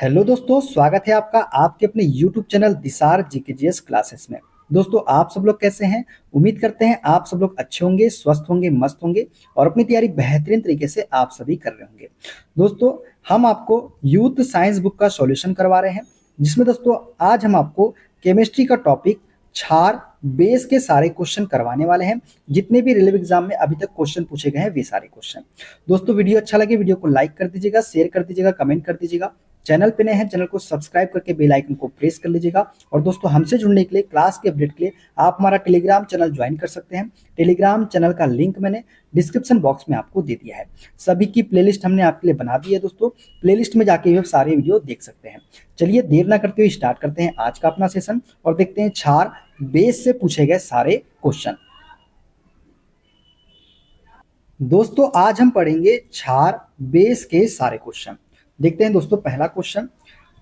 Hello दोस्तों, स्वागत है आपका आपके अपने YouTube चैनल दिसार जीकेजीएस क्लासेस में। दोस्तों, आप सब लोग कैसे हैं? उम्मीद करते हैं आप सब लोग अच्छे होंगे, स्वस्थ होंगे, मस्त होंगे और अपनी तैयारी बेहतरीन तरीके से आप सभी कर रहे होंगे। दोस्तों, हम आपको यूथ साइंस बुक का सॉल्यूशन करवा रहे हैं, जिसमें दोस्तों आज हम आपको केमिस्ट्री का टॉपिक क्षार बेस के सारे क्वेश्चन करवाने वाले हैं। जितने भी रेलवे एग्जाम में अभी तक क्वेश्चन पूछे गए हैं वे सारे क्वेश्चन। दोस्तों, वीडियो अच्छा लगे वीडियो को लाइक कर दीजिएगा, शेयर कर दीजिएगा, कमेंट कर दीजिएगा। चैनल पे नए हैं चैनल को सब्सक्राइब करके बेल आइकन को प्रेस कर लीजिएगा। और दोस्तों, हमसे जुड़ने के लिए, क्लास के अपडेट के लिए आप हमारा टेलीग्राम चैनल ज्वाइन कर सकते हैं। टेलीग्राम चैनल का लिंक मैंने डिस्क्रिप्शन बॉक्स में आपको दे दिया है। सभी की प्लेलिस्ट हमने आपके लिए बना दी है दोस्तों, प्लेलिस्ट में जाके भी आप सारे वीडियो देख सकते हैं। चलिए देर ना करते हुए स्टार्ट करते हैं आज का अपना सेशन और देखते हैं क्षार बेस से पूछे गए सारे क्वेश्चन। दोस्तों, आज हम पढ़ेंगे क्षार बेस के सारे क्वेश्चन। देखते हैं दोस्तों, पहला क्वेश्चन,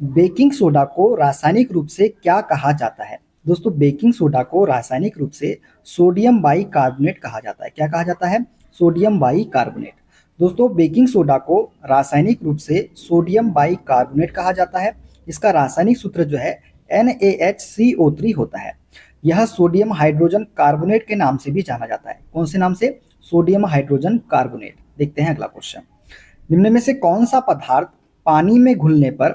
बेकिंग सोडा को रासायनिक रूप से क्या कहा जाता है? दोस्तों, बेकिंग सोडा को रासायनिक रूप से सोडियम बाइकार्बोनेट कहा जाता है। क्या कहा जाता है? Sodium bicarbonate. दोस्तों, बेकिंग सोडा को रासायनिक रूप से सोडियम बाइकार्बोनेट कहा जाता है। इसका रासायनिक सूत्र जो है NaHCO3 होता है। यह सोडियम हाइड्रोजन कार्बोनेट के नाम से भी जाना जाता है। कौन से नाम से? Sodium hydrogen carbonate. देखते हैं अगला क्वेश्चन, निम्न में से कौन सा पदार्थ पानी में घुलने पर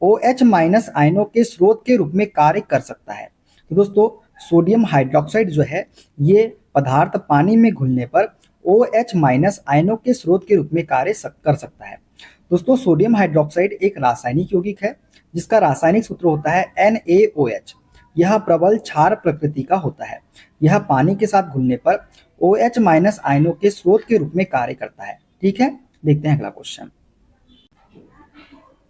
OH- आयनों के स्रोत के रूप में कार्य कर सकता है? तो दोस्तों, सोडियम हाइड्रोक्साइड जो है ये पदार्थ पानी में घुलने पर OH- आयनों के स्रोत के रूप में कार्य कर सकता है। दोस्तों, सोडियम हाइड्रोक्साइड एक रासायनिक यौगिक है जिसका रासायनिक सूत्र होता है NaOH। यह प्रबल क्षार प्रकृति का होता है। यह पानी के साथ घुलने पर OH- आयनों के स्रोत के रूप में कार्य करता है। ठीक है, देखते हैं अगला क्वेश्चन,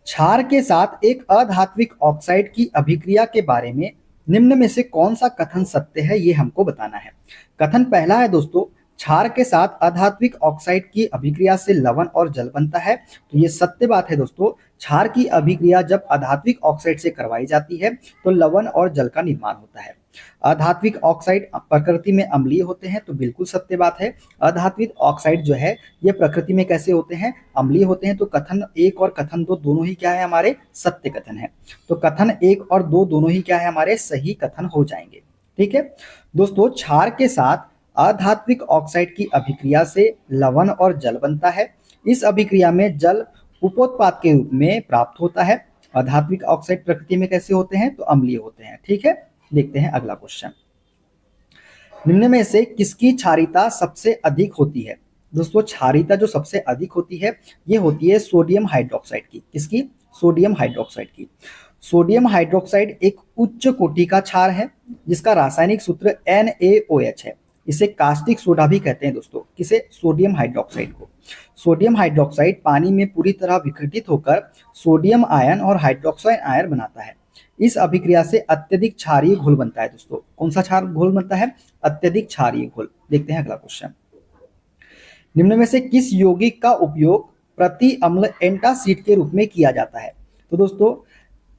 क्षार के साथ एक अधात्विक ऑक्साइड की अभिक्रिया के बारे में निम्न में से कौन सा कथन सत्य है, ये हमको बताना है। कथन पहला है दोस्तों, क्षार के साथ अधात्विक ऑक्साइड की अभिक्रिया से लवण और जल बनता है। तो ये सत्य बात है दोस्तों। क्षार की अभिक्रिया जब अधात्विक ऑक्साइड से करवाई जाती है तो लवण और जल का निर्माण होता है। अधात्विक ऑक्साइड प्रकृति में अम्लीय होते हैं, तो बिल्कुल सत्य बात है। अधात्विक ऑक्साइड जो है ये प्रकृति में कैसे होते हैं? अम्लीय होते हैं। तो कथन एक और कथन दो दोनों ही क्या है? हमारे सत्य कथन है। तो कथन एक और दो दोनों ही क्या है? हमारे सही कथन हो जाएंगे। ठीक है दोस्तों, क्षार के साथ अधात्विक ऑक्साइड की अभिक्रिया से लवण और जल बनता है। इस अभिक्रिया में जल उपोत्पाद के रूप में प्राप्त होता है। अधात्विक ऑक्साइड प्रकृति में कैसे होते हैं? तो अम्लीय होते हैं। ठीक है, देखते हैं अगला क्वेश्चन, निम्न में से किसकी क्षारीयता सबसे अधिक होती है? दोस्तों, क्षारीयता जो सबसे अधिक होती है ये होती है सोडियम हाइड्रोक्साइड की। किसकी? सोडियम हाइड्रोक्साइड की। सोडियम हाइड्रोक्साइड एक उच्च कोटि का क्षार है जिसका रासायनिक सूत्र NaOH है। इसे कास्टिक सोडा भी कहते हैं दोस्तों। किसे? सोडियम हाइड्रोक्साइड को। सोडियम हाइड्रोक्साइड पानी में पूरी तरह विघटित होकर सोडियम आयन और हाइड्रोक्साइड आयन बनाता है। इस अभिक्रिया से अत्यधिक क्षारीय घोल बनता है दोस्तों। कौन सा क्षार घोल बनता है? अत्यधिक क्षारीय घोल। देखते हैं अगला क्वेश्चन, निम्न में से किस यौगिक का उपयोग प्रति अम्ल एंटासिड के रूप में किया जाता है? तो दोस्तों,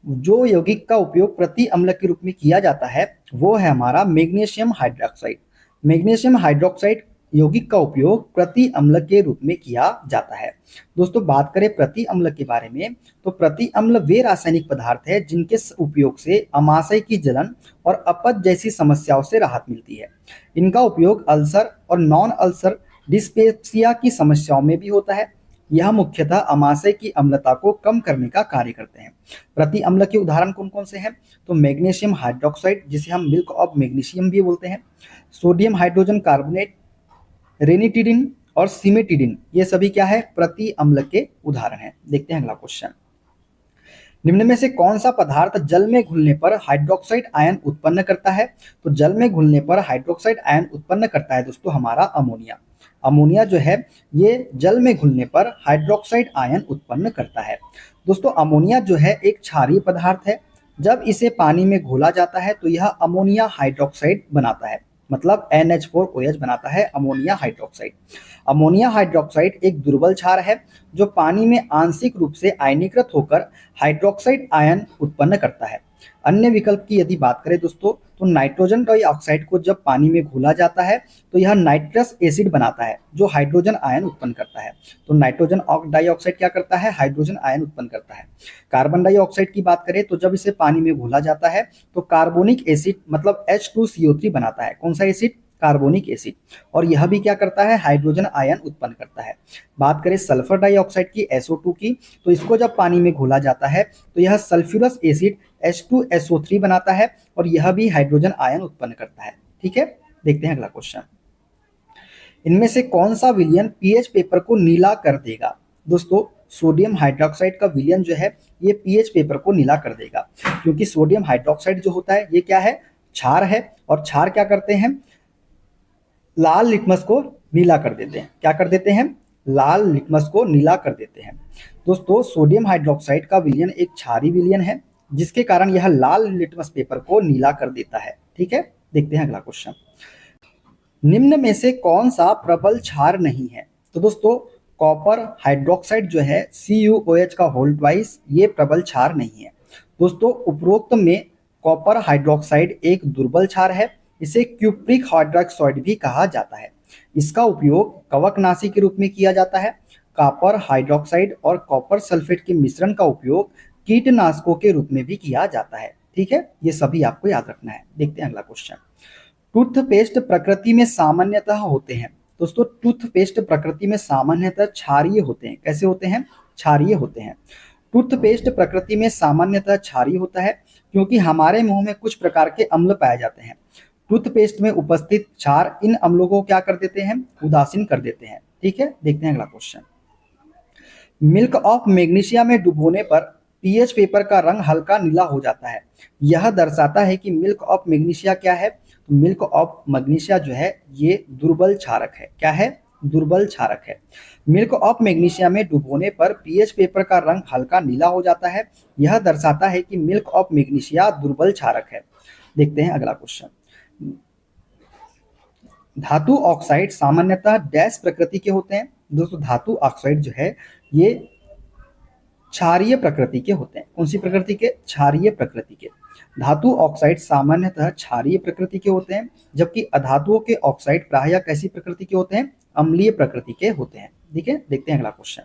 जो यौगिक का उपयोग प्रति अम्ल के रूप में किया जाता है वो है हमारा मैग्नीशियम हाइड्रोक्साइड। मैग्नीशियम हाइड्रोक्साइड यौगिक का उपयोग प्रति अम्ल के रूप में किया जाता है। दोस्तों, बात करें प्रति अम्ल के बारे में तो प्रति अम्ल वे रासायनिक पदार्थ है जिनके उपयोग से अमाशय की जलन और अपच जैसी समस्याओं से राहत मिलती है। इनका उपयोग अल्सर और नॉन अल्सर डिस्पेप्सिया की समस्याओं में भी होता है। यह मुख्यतः अमाशय की अम्लता को कम करने का कार्य करते हैं। प्रति अम्ल के उदाहरण कौन कौन से हैं? तो मैग्नीशियम हाइड्रोक्साइड जिसे हम मिल्क ऑफ मैग्नीशियम भी बोलते हैं, सोडियम हाइड्रोजन कार्बोनेट, रेनिटिडिन और सिमेटिडिन, ये सभी क्या है? प्रति अम्ल के उदाहरण हैं। देखते हैं अगला क्वेश्चन, निम्न में से कौन सा पदार्थ जल में घुलने पर हाइड्रोक्साइड आयन उत्पन्न करता है? तो जल में घुलने पर हाइड्रोक्साइड आयन उत्पन्न करता है दोस्तों हमारा अमोनिया। अमोनिया जो है ये जल में घुलने पर हाइड्रोक्साइड आयन उत्पन्न करता है। दोस्तों, अमोनिया जो है एक क्षारीय पदार्थ है। जब इसे पानी में घोला जाता है तो यह अमोनिया हाइड्रोक्साइड बनाता है, मतलब NH4OH बनाता है अमोनिया हाइड्रोक्साइड। अमोनिया हाइड्रोक्साइड एक दुर्बल क्षार है जो पानी में आंशिक रूप से आयनीकृत होकर हाइड्रोक्साइड आयन उत्पन्न करता है। अन्य विकल्प की यदि बात करें दोस्तों, तो नाइट्रोजन डाइऑक्साइड को जब पानी में घोला जाता है तो यह नाइट्रस एसिड बनाता है जो हाइड्रोजन आयन उत्पन्न करता है। तो नाइट्रोजन डाइऑक्साइड क्या करता है? हाइड्रोजन आयन उत्पन्न करता है। कार्बन डाइऑक्साइड की बात करें तो जब इसे पानी में घोला जाता है तो कार्बोनिक एसिड मतलब H2CO3 बनाता है। कौन सा एसिड? Carbonic acid. और यह भी क्या करता है? हाइड्रोजन आयन उत्पन्न करता है। बात करें सल्फर डाइऑक्साइड की, SO2 की, तो इसको जब पानी में घोला जाता है तो यह सल्फ्यूरस एसिड H2SO3 बनाता है और यह भी हाइड्रोजन आयन उत्पन्न करता है। ठीक है, देखते हैं अगला क्वेश्चन। इनमें से कौन सा विलयन पीएच पेपर को नीला कर देगा? दोस्तों, सोडियम हाइड्रोक्साइड का विलयन जो है ये पीएच पेपर को नीला कर देगा, क्योंकि सोडियम हाइड्रोक्साइड जो होता है ये क्या है? क्षार है। और क्षार क्या करते हैं? लाल लिटमस को नीला कर देते हैं। क्या कर देते हैं? लाल लिटमस को नीला कर देते हैं। दोस्तों, सोडियम हाइड्रोक्साइड का विलयन एक क्षारीय विलयन है, जिसके कारण यह लाल लिटमस पेपर को नीला कर देता है। ठीक है, देखते हैं अगला क्वेश्चन। निम्न में से कौन सा प्रबल क्षार नहीं है? तो दोस्तों, कॉपर हाइड्रोक्साइड जो है CuOH का होल ट्वाइस, ये प्रबल क्षार नहीं है। दोस्तों, उपरोक्त में कॉपर हाइड्रोक्साइड एक दुर्बल क्षार है। इसे क्यूप्रिक हाइड्रोक्साइड भी कहा जाता है। इसका उपयोग कवकनाशी के रूप में किया जाता है। कॉपर हाइड्रोक्साइड और कॉपर सल्फेट के मिश्रण का उपयोग कीटनाशकों के रूप में भी किया जाता है। ठीक है, ये सभी आपको याद रखना है। देखते हैं अगला क्वेश्चन। टूथपेस्ट प्रकृति में सामान्यतः होते हैं। दोस्तों, टूथपेस्ट प्रकृति में सामान्यतः क्षारीय होते हैं। कैसे होते हैं? क्षारीय होते हैं। टूथपेस्ट प्रकृति में सामान्यतः क्षारीय होता है क्योंकि हमारे मुंह में कुछ प्रकार के अम्ल पाए जाते हैं। टूथपेस्ट में उपस्थित क्षार इन अम्लों को क्या कर देते हैं? उदासीन कर देते हैं। ठीक है, देखते हैं अगला क्वेश्चन। मिल्क ऑफ मैग्नीशिया में डुबोने पर पीएच पेपर का रंग हल्का नीला हो जाता है। यह दर्शाता है कि मिल्क ऑफ मैग्नीशिया क्या है? तो मिल्क ऑफ मैग्नीशिया जो है ये दुर्बल क्षारक है। क्या है? दुर्बल क्षारक है। मिल्क ऑफ मैग्नीशिया में डुबोने पर पीएच पेपर का रंग हल्का नीला हो जाता है। यह दर्शाता है कि मिल्क ऑफ मैग्नीशिया दुर्बल क्षारक है। देखते हैं अगला क्वेश्चन। धातु ऑक्साइड सामान्यतः डैश प्रकृति के होते हैं। दोस्तों, धातु ऑक्साइड जो है ये क्षारीय प्रकृति के होते हैं। कौन सी प्रकृति के? क्षारीय प्रकृति के। धातु ऑक्साइड सामान्यतः क्षारीय प्रकृति के होते हैं, जबकि अधातुओं के ऑक्साइड प्रायः कैसी प्रकृति के होते हैं? अम्लीय प्रकृति के होते हैं। ठीक है, देखते हैं अगला क्वेश्चन।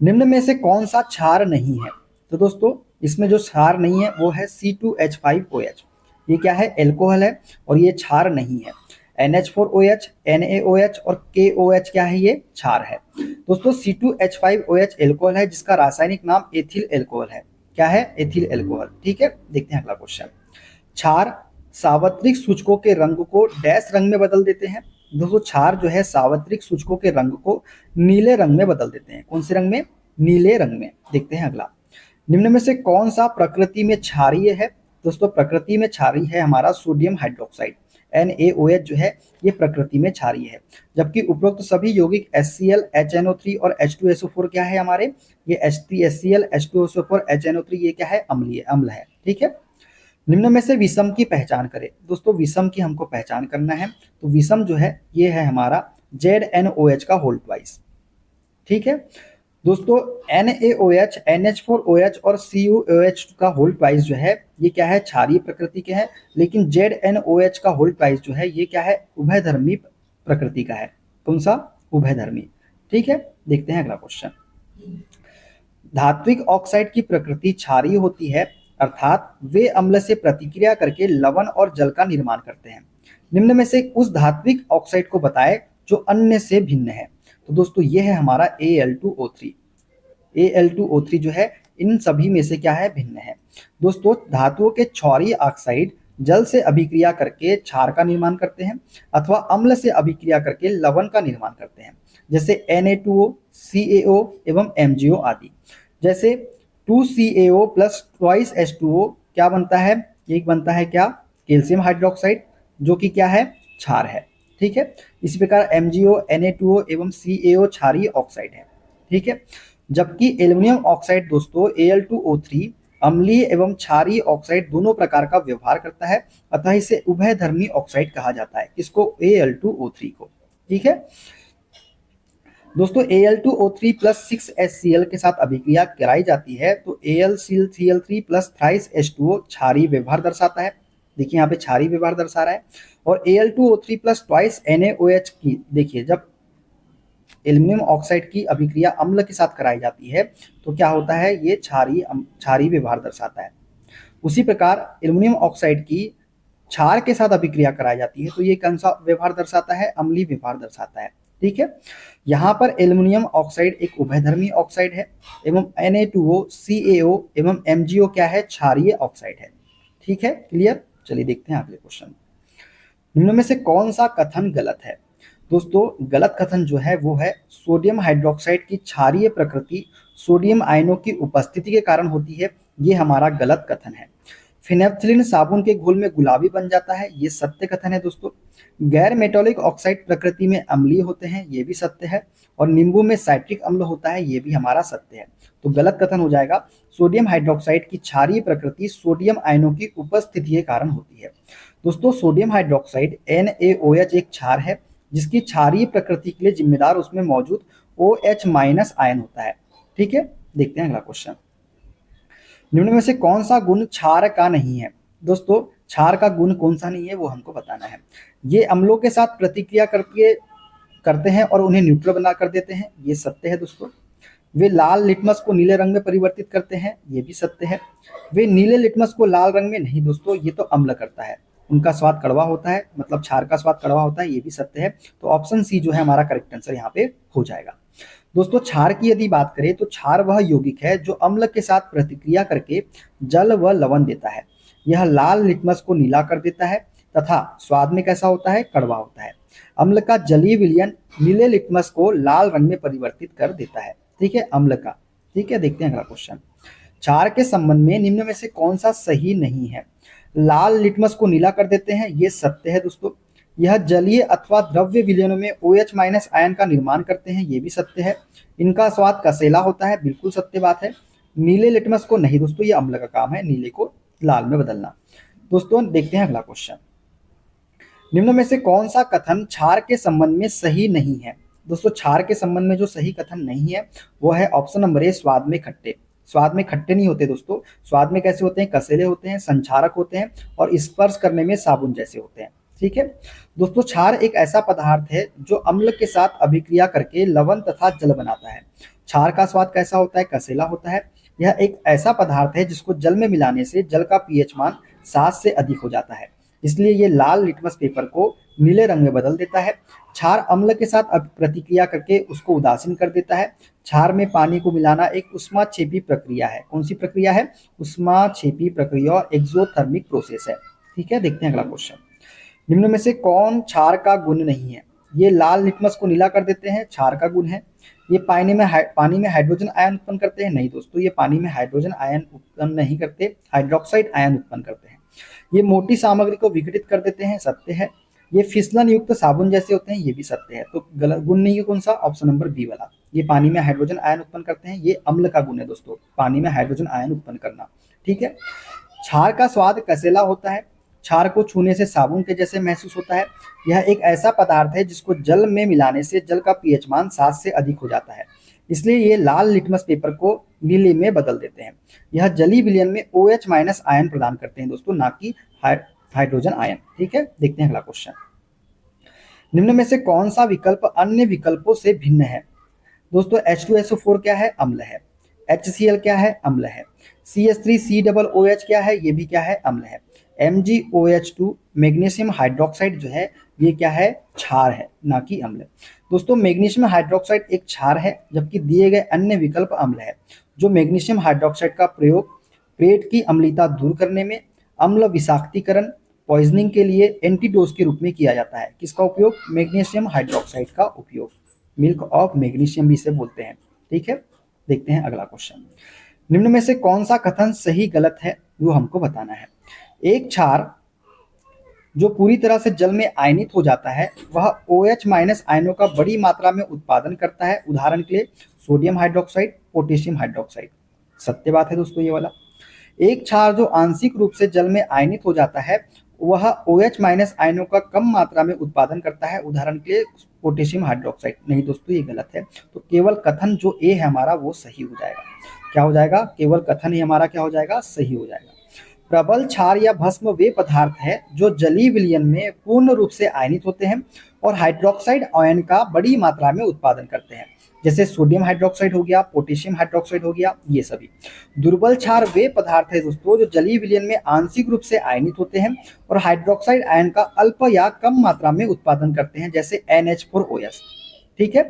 निम्न में से कौन सा क्षार नहीं है? तो दोस्तों, इसमें जो क्षार नहीं है वो है C2H5OH। ये क्या है? एल्कोहल है और ये क्षार नहीं है। NH4OH, NaOH और KOH क्या है? ये क्षार है। दोस्तों, C2H5OH एल्कोहल है जिसका रासायनिक नाम एथिल एल्कोहल है। क्या है? Ethyl alcohol. ठीक है, देखते हैं अगला क्वेश्चन। क्षार सार्वत्रिक सूचकों के रंग को डैश रंग में बदल देते हैं। दोस्तों, क्षार जो है सार्वत्रिक सूचकों के रंग को नीले रंग में बदल देते हैं। कौन से रंग में? नीले रंग में। देखते हैं अगला। निम्न में से कौन सा प्रकृति में क्षारीय है? दोस्तों, प्रकृति में क्षारीय है हमारा सोडियम हाइड्रोक्साइड, NaOH जो है ये प्रकृति में क्षारीय है। जबकि उपरोक्त सभी यौगिक HCl, HNO3 और H2SO4 क्या है हमारे? ये HCl, H2SO4, HNO3 ये क्या है? अम्ल है। ठीक है, निम्न में से विषम की पहचान करें। दोस्तों, विषम की हमको पहचान करना है, तो विषम जो है ये है हमारा ZnOH का होल ट्वाइस। ठीक है दोस्तों, NaOH, NH4OH और CuOH का होल ट्वाइस जो है ये क्या है? क्षारीय प्रकृति के हैं, लेकिन ZnOH का होल ट्वाइस जो है ये क्या है? उभयधर्मी प्रकृति का है। कौन सा? उभयधर्मी। ठीक है, देखते हैं अगला क्वेश्चन। धात्विक ऑक्साइड की प्रकृति क्षारीय होती है, अर्थात वे अम्ल से प्रतिक्रिया करके लवण और जल का निर्माण करते हैं। निम्न में से उस धात्विक ऑक्साइड को बताएं जो अन्य से भिन्न है। तो दोस्तों, ये है हमारा Al2O3। Al2O3 जो है इन सभी में से क्या है? भिन्न है। दोस्तों, धातुओं के क्षारीय ऑक्साइड जल से अभिक्रिया करके क्षार का निर्माण करते हैं अथवा अम्ल से अभिक्रिया करके लवण का निर्माण करते हैं, जैसे Na2O, CaO एवं MgO आदि। जैसे 2CaO प्लस ट्वाइस H2O क्या बनता है? एक बनता है क्या? कैल्शियम हाइड्रोक्साइड, जो कि क्या है? क्षार है। ठीक है, इसी प्रकार MgO, Na2O एवं CaO क्षारीय ऑक्साइड है। ठीक है, जबकि एल्युमिनियम ऑक्साइड दोस्तों Al2O3 अम्लीय एवं क्षारीय ऑक्साइड दोनों प्रकार का व्यवहार करता है, अतः इसे उभयधर्मी ऑक्साइड कहा जाता है। इसको Al2O3 को। ठीक है, दोस्तों Al2O3 प्लस 6HCl के साथ अभिक्रिया कराई जाती है तो AlCl3 प्लस थ्राइस H2O क्षारीय व्यवहार दर्शाता है। देखिए यहाँ पे क्षारीय व्यवहार दर्शा रहा है। और Al2O3 प्लस ट्वाइस NaOH की, देखिए जब एल्युमिनियम ऑक्साइड की अभिक्रिया अम्ल के साथ कराई जाती है तो क्या होता है, ये क्षारीय व्यवहार दर्शाता है। उसी प्रकार एल्युमिनियम ऑक्साइड की क्षार के साथ अभिक्रिया कराई जाती है तो ये कौन सा व्यवहार दर्शाता है, अम्लीय व्यवहार दर्शाता है। ठीक है, यहाँ पर एल्युमिनियम ऑक्साइड एक उभयधर्मी ऑक्साइड है एवं Na2O, CaO एवं MgO क्या है, क्षारीय ऑक्साइड है। ठीक है, क्लियर। चलिए देखते हैं अगले क्वेश्चन। निम्न में से कौन सा कथन गलत है? दोस्तों गलत कथन जो है वो है सोडियम हाइड्रोक्साइड की क्षारीय प्रकृति सोडियम आयनों की उपस्थिति के कारण होती है, ये हमारा गलत कथन है। फिनेप्थिलीन साबुन के घोल में गुलाबी बन जाता है, ये सत्य कथन है दोस्तों। गैर मेटालिक ऑक्साइड प्रकृति में अम्लीय होते हैं, ये भी सत्य है। और नींबू में साइट्रिक अम्ल होता है, ये भी हमारा सत्य है। तो गलत कथन हो जाएगा सोडियम हाइड्रोक्साइड की क्षारीय प्रकृति सोडियम आयनों की उपस्थिति के कारण होती है। दोस्तों सोडियम हाइड्रोक्साइड NaOH एक क्षार है जिसकी क्षारीय प्रकृति के लिए जिम्मेदार उसमें मौजूद OH माइनस आयन होता है। ठीक है, देखते हैं अगला क्वेश्चन। निम्न में से कौन सा गुण क्षार का नहीं है? दोस्तों क्षार का गुण कौन सा नहीं है वो हमको बताना है। ये अम्लों के साथ प्रतिक्रिया करते हैं और उन्हें न्यूट्रल बना कर देते हैं, ये सत्य है दोस्तों। वे लाल लिटमस को नीले रंग में परिवर्तित करते हैं, ये भी सत्य है। वे नीले लिटमस को लाल रंग में नहीं दोस्तों, ये तो अम्ल करता है, उनका स्वाद कड़वा होता है, मतलब क्षार का स्वाद कड़वा होता है, ये भी सत्य है। तो ऑप्शन सी जो है हमारा करेक्ट आंसर यहाँ पे हो जाएगा। दोस्तों क्षार की यदि बात करें तो क्षार वह यौगिक है जो अम्ल के साथ प्रतिक्रिया करके जल व लवण देता है। यह लाल लिटमस को नीला कर देता है तथा स्वाद में कैसा होता है, कड़वा होता है। अम्ल का जलीय विलयन नीले लिटमस को लाल रंग में परिवर्तित कर देता है। ठीक है, अम्ल का। ठीक है, देखते हैं अगला क्वेश्चन। क्षार के संबंध में निम्न में से कौन सा सही नहीं है? लाल लिटमस को नीला कर देते हैं, ये सत्य है दोस्तों। यह जलीय अथवा द्रव्य विलयनों में OH माइनस आयन का निर्माण करते हैं, ये भी सत्य है। इनका स्वाद कसेला होता है, बिल्कुल सत्य बात है। नीले लिटमस को नहीं दोस्तों, ये अम्ल का काम है नीले को लाल में बदलना। दोस्तों देखते हैं अगला क्वेश्चन। निम्न में से कौन सा कथन क्षार के संबंध में सही नहीं है? दोस्तों क्षार के संबंध में जो सही कथन नहीं है वो है ऑप्शन नंबर ए, स्वाद में खट्टे। स्वाद में खट्टे नहीं होते दोस्तों, स्वाद में कैसे होते हैं, कसेले होते हैं, संक्षारक होते हैं और स्पर्श करने में साबुन जैसे होते हैं। ठीक है दोस्तों, क्षार एक ऐसा पदार्थ है जो अम्ल के साथ अभिक्रिया करके लवण तथा जल बनाता है। क्षार का स्वाद कैसा होता है, कसेला होता है। यह एक ऐसा पदार्थ है जिसको जल में मिलाने से जल का पीएच मान 7 से अधिक हो जाता है, इसलिए ये लाल लिटमस पेपर को नीले रंग में बदल देता है। क्षार अम्ल के साथ प्रतिक्रिया करके उसको उदासीन कर देता है। क्षार में पानी को मिलाना एक उष्माक्षेपी प्रक्रिया है। कौन सी प्रक्रिया है, उष्माक्षेपी प्रक्रिया और एक्सोथर्मिक प्रोसेस है। ठीक है, देखते हैं अगला क्वेश्चन। निम्न में से कौन क्षार का गुण नहीं है? ये लाल लिटमस को नीला कर देते हैं, क्षार का गुण है। ये पानी में हाइड्रोजन आयन उत्पन्न करते हैं, नहीं दोस्तों, ये पानी में हाइड्रोजन आयन उत्पन्न नहीं करते, हाइड्रोक्साइड आयन उत्पन्न करते हैं। ये मोटी सामग्री को विघटित कर देते हैं, सत्य है। ये फिसलन युक्त साबुन जैसे होते हैं, ये भी सत्य है। तो गलत गुण नहीं है कौन सा, ऑप्शन नंबर बी वाला। ये पानी में हाइड्रोजन आयन उत्पन्न करते हैं, ये अम्ल का गुण है दोस्तों, पानी में हाइड्रोजन आयन उत्पन्न करना। ठीक है, क्षार का स्वाद कसेला होता है। क्षार को छूने से साबुन के जैसे महसूस होता है। यह एक ऐसा पदार्थ है जिसको जल में मिलाने से जल का पीएच मान 7 से अधिक हो जाता है, इसलिए ये लाल लिटमस पेपर को नीले में बदल देते हैं। यह जलीय विलयन में OH माइनस आयन प्रदान करते हैं दोस्तों, ना कि हाइड्रोजन आयन। ठीक है, देखते हैं अगला क्वेश्चन। निम्न में से कौन सा विकल्प अन्य विकल्पों से भिन्न है? दोस्तों H2SO4 क्या है, अम्ल है। HCl क्या है, अम्ल है। CH3COOH क्या है, ये भी क्या है, अम्ल है। MgOH2 मैग्नीशियम हाइड्रोक्साइड जो है ये क्या है, क्षार है, ना कि अम्ल। दोस्तों मैग्नीशियम हाइड्रोक्साइड एक क्षार है जबकि दिए गए अन्य विकल्प अम्ल है। जो मैग्नीशियम हाइड्रोक्साइड का प्रयोग पेट की अम्लता दूर करने में, अम्ल विषाक्तीकरण, पॉइजनिंग के लिए एंटीडोज के रूप में किया जाता है। किसका उपयोग, मैग्नीशियम हाइड्रोक्साइड का उपयोग, मिल्क ऑफ मैग्नीशियम भी इसे बोलते हैं। ठीक है, देखते हैं अगला क्वेश्चन। निम्न में से कौन सा कथन सही गलत है वो हमको बताना है। एक क्षार जो पूरी तरह से जल में आयनित हो जाता है वह OH माइनस आयनों का बड़ी मात्रा में उत्पादन करता है, उदाहरण के लिए सोडियम हाइड्रोक्साइड, पोटेशियम हाइड्रोक्साइड। सत्य बात है दोस्तों ये वाला। एक क्षार जो आंशिक रूप से जल में आयनित हो जाता है वह OH माइनस आयनों का कम मात्रा में उत्पादन करता है, उदाहरण के लिए पोटेशियम हाइड्रोक्साइड। नहीं दोस्तों, ये गलत है। तो केवल कथन जो ए है हमारा वो सही हो जाएगा। क्या हो जाएगा? केवल कथन ही हमारा क्या हो जाएगा? सही हो जाएगा। प्रबल क्षार या भस्म वे पदार्थ है जो जलीय विलयन में पूर्ण रूप से आयनित होते हैं और हाइड्रोक्साइड आयन का बड़ी मात्रा में उत्पादन करते हैं, जैसे सोडियम हाइड्रोक्साइड हो गया, पोटेशियम हाइड्रोक्साइड हो गया, ये सभी। दुर्बल क्षार वे पदार्थ है दोस्तों जो जलीय विलयन में आंशिक रूप से आयनित होते हैं और हाइड्रोक्साइड आयन का अल्प या कम मात्रा में उत्पादन करते हैं, जैसे NH4OS। ठीक है,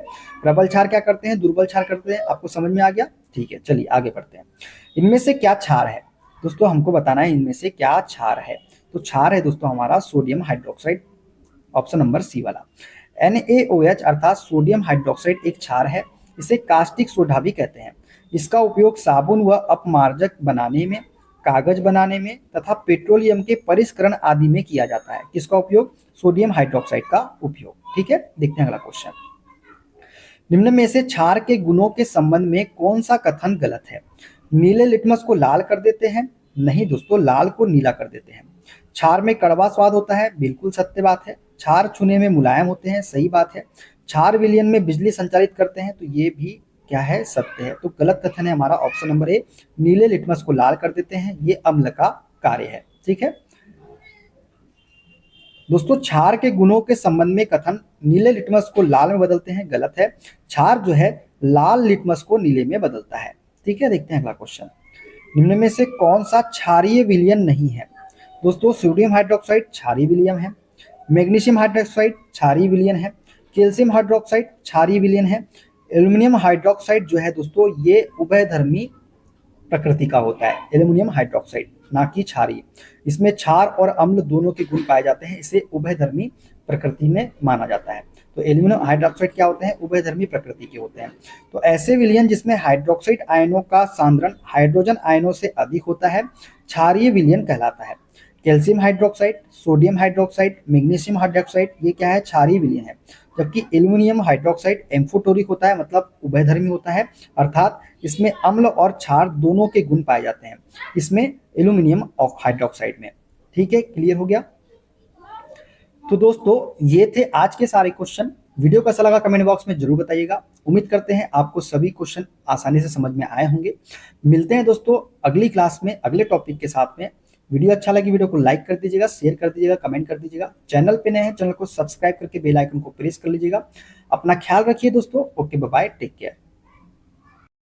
प्रबल क्षार क्या करते हैं, दुर्बल क्षार करते हैं। आपको समझ में आ गया? ठीक है, चलिए आगे बढ़ते हैं। इनमें से क्या क्षार है दोस्तों? हमको बताना है इनमें से क्या क्षार है। तो क्षार है दोस्तों हमारा sodium hydroxide, option number C वाला। NaOH अर्थात सोडियम हाइड्रोक्साइड एक क्षार है। इसे कास्टिक सोडा भी कहते हैं। इसका उपयोग साबुन व अपमार्जक बनाने में, कागज बनाने में तथा पेट्रोलियम के परिष्करण आदि में किया जाता है। किसका उपयोग? सोडियम हाइड्रोक्साइड का उपयोग। ठीक है, देखते हैं अगला क्वेश्चन। निम्न में से क्षार के गुणों के संबंध में कौन सा कथन गलत है? नीले लिटमस को लाल कर देते हैं। नहीं दोस्तों, लाल को नीला कर देते हैं। क्षार में कड़वा स्वाद होता है। बिल्कुल सत्य बात है। क्षार छूने में मुलायम होते हैं। सही बात है। क्षार विलयन में बिजली संचालित करते हैं। तो ये भी क्या है? सत्य है। तो गलत कथन है हमारा ऑप्शन नंबर ए, नीले लिटमस को लाल कर देते हैं। ये अम्ल का कार्य है। ठीक है दोस्तों, क्षार के गुणों के संबंध में कथन नीले लिटमस को लाल में बदलते हैं, गलत है। क्षार जो है लाल लिटमस को नीले में बदलता है। ठीक है, देखते हैं अगला क्वेश्चन। निम्न में से कौन सा क्षारीय विलयन नहीं है? दोस्तों, सोडियम हाइड्रोक्साइड क्षारीय विलयन है, मैग्नीशियम हाइड्रोक्साइड क्षारीय विलयन है, कैल्शियम हाइड्रोक्साइड क्षारीय विलयन है, एल्युमिनियम हाइड्रोक्साइड जो है दोस्तों ये उभयधर्मी प्रकृति का होता है। एल्युमिनियम हाइड्रोक्साइड, ना कि क्षारीय। इसमें क्षार और अम्ल दोनों के गुण पाए जाते हैं। इसे उभयधर्मी प्रकृति में माना जाता है। तो एल्युमिनियम हाइड्रोक्साइड क्या होते हैं? उभयधर्मी प्रकृति के होते हैं। तो ऐसे विलयन जिसमें हाइड्रोक्साइड आयनों का सांद्रण हाइड्रोजन आयनों से अधिक होता है क्षारीय विलयन कहलाता है। Calcium hydroxide, sodium hydroxide, magnesium hydroxide ये क्या है? क्षारीय विलयन है। जबकि एल्युमिनियम हाइड्रोक्साइड एम्फोटोरिक होता है, मतलब उभयधर्मी होता है, अर्थात इसमें अम्ल और क्षार दोनों के गुण पाए जाते हैं इसमें एल्युमिनियम हाइड्रोक्साइड में। ठीक है, क्लियर हो गया? तो दोस्तों ये थे आज के सारे क्वेश्चन। वीडियो कैसा लगा कमेंट बॉक्स में जरूर बताइएगा। उम्मीद करते हैं आपको सभी क्वेश्चन आसानी से समझ में आए होंगे। मिलते हैं दोस्तों अगली क्लास में अगले टॉपिक के साथ में। वीडियो अच्छा लगे वीडियो को लाइक कर दीजिएगा, शेयर कर दीजिएगा, कमेंट कर दीजिएगा। चैनल पे नए हैं चैनल को सब्सक्राइब करके बेल आइकन को प्रेस कर लीजिएगा। अपना ख्याल रखिए दोस्तों। Okay, bye bye, take care.